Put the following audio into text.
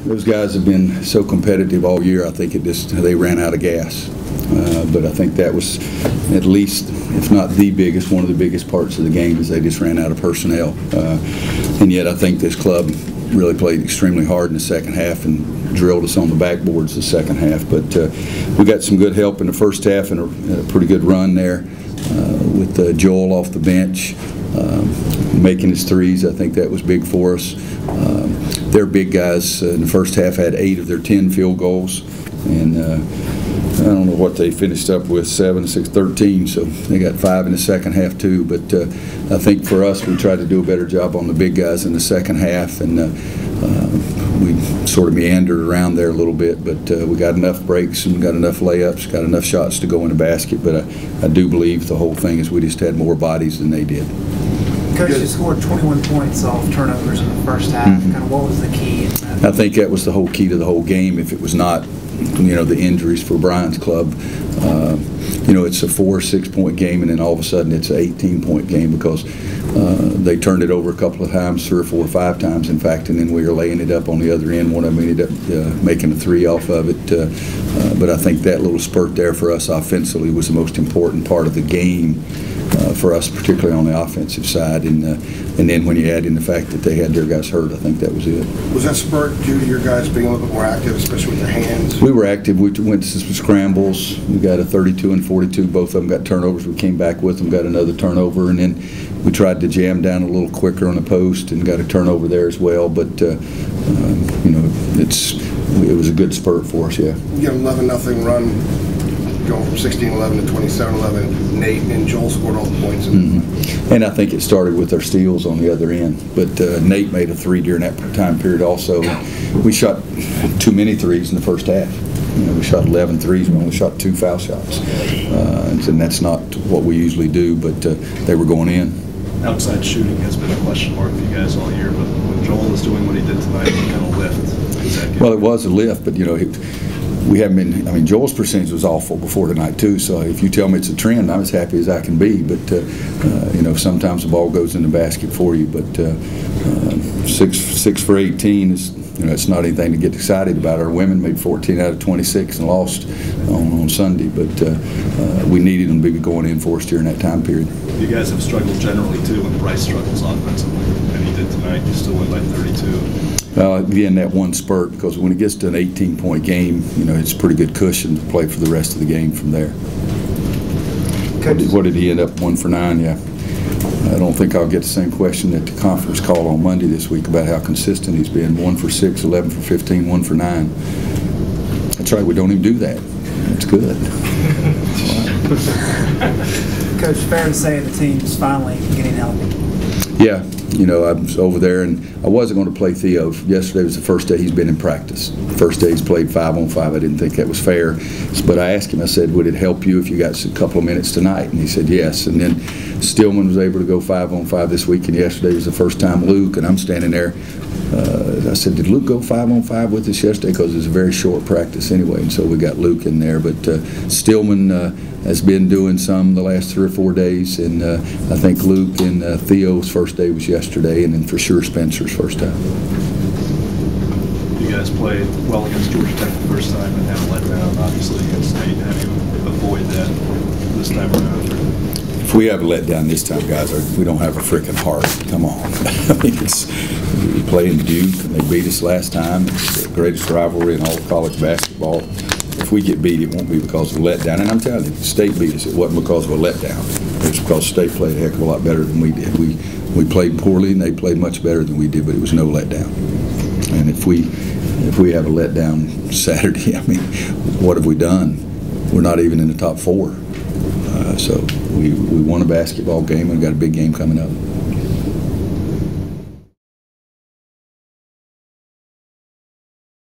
those guys have been so competitive all year. I think they ran out of gas. But I think that was at least, if not the biggest, one of the biggest parts of the game is they just ran out of personnel. And yet I think this club really played extremely hard in the second half and drilled us on the backboards the second half. But we got some good help in the first half and a pretty good run there with Joel off the bench making his threes. I think that was big for us. Their big guys in the first half had 8 of their 10 field goals, and I don't know what they finished up with, 7, 6, 13, so they got 5 in the second half too. But I think for us, we tried to do a better job on the big guys in the second half, and we sort of meandered around there a little bit, but we got enough breaks and got enough layups, got enough shots to go in the basket. But I do believe the whole thing is we just had more bodies than they did. Coach, you scored 21 points off turnovers in the first half. Kind of what was the key? I think that was the whole key to the whole game. If it was not, the injuries for Brian's club, it's a 4 or 6 point game, and then all of a sudden it's an 18-point game because they turned it over a couple of times, 3 or 4 or 5 times, in fact, and then we were laying it up on the other end. One of them ended up making a 3 off of it. But I think that little spurt there for us offensively was the most important part of the game for us, particularly on the offensive side. And then when you add in the fact that they had their guys hurt, I think that was it. Was that spurt due to your guys being a little bit more active, especially with their hands? We were active. We went to some scrambles. We got a 32 and 42. Both of them got turnovers. We came back with them, got another turnover, and then we tried to jam down a little quicker on the post and got a turnover there as well. But it was a good spurt for us. Yeah. You get an 11-0 run, going from 16-11 to 27-11. Nate and Joel scored all the points. And I think it started with our steals on the other end. But Nate made a 3 during that time period also. We shot too many threes in the first half. We shot 11 threes. We only shot 2 foul shots. And that's not what we usually do, but they were going in. Outside shooting has been a question mark for you guys all year, but when Joel is doing what he did tonight, what kind of lift does that give? Well, it was a lift, but we haven't been. Joel's percentage was awful before tonight too. So if you tell me it's a trend, I'm as happy as I can be. But sometimes the ball goes in the basket for you. But 6 for 18 is it's not anything to get excited about. Our women made 14 out of 26 and lost on Sunday. But we needed them to be going in for us during that time period. You guys have struggled generally too when Bryce struggles offensively, and he did tonight. You still win by 32. Again, that one spurt, because when it gets to an 18-point game, it's a pretty good cushion to play for the rest of the game from there. What did he end up? 1 for 9, yeah. I don't think I'll get the same question at the conference call on Monday this week about how consistent he's been. 1 for 6, 11 for 15, 1 for 9. That's right, we don't even do that. That's good. Coach, fair to say the team's finally getting healthy. Yeah. I was over there, and I wasn't going to play Theo. Yesterday was the first day he's been in practice. First day he's played 5-on-5. I didn't think that was fair. But I asked him, I said, would it help you if you got a couple of minutes tonight? And he said yes. And then Stillman was able to go 5-on-5 this week, and yesterday was the first time Luke, and I'm standing there. I said, did Luke go 5-on-5 with us yesterday? Because it was a very short practice anyway, and so we got Luke in there. But Stillman has been doing some the last 3 or 4 days, and I think Luke and Theo's first day was yesterday, and then for sure Spencer's first time. You guys played well against Georgia Tech the first time and had a letdown, obviously, against State. How do you avoid that this time around? If we have a letdown this time, guys, we don't have a freaking heart. Come on. We play in Duke, and they beat us last time. It's the greatest rivalry in all of college basketball. If we get beat, it won't be because of a letdown. And I'm telling you, State beat us. It wasn't because of a letdown. It was because State played a heck of a lot better than we did. We played poorly, and they played much better than we did, but it was no letdown. And if we have a letdown Saturday, what have we done? We're not even in the top 4. So we won a basketball game and got a big game coming up.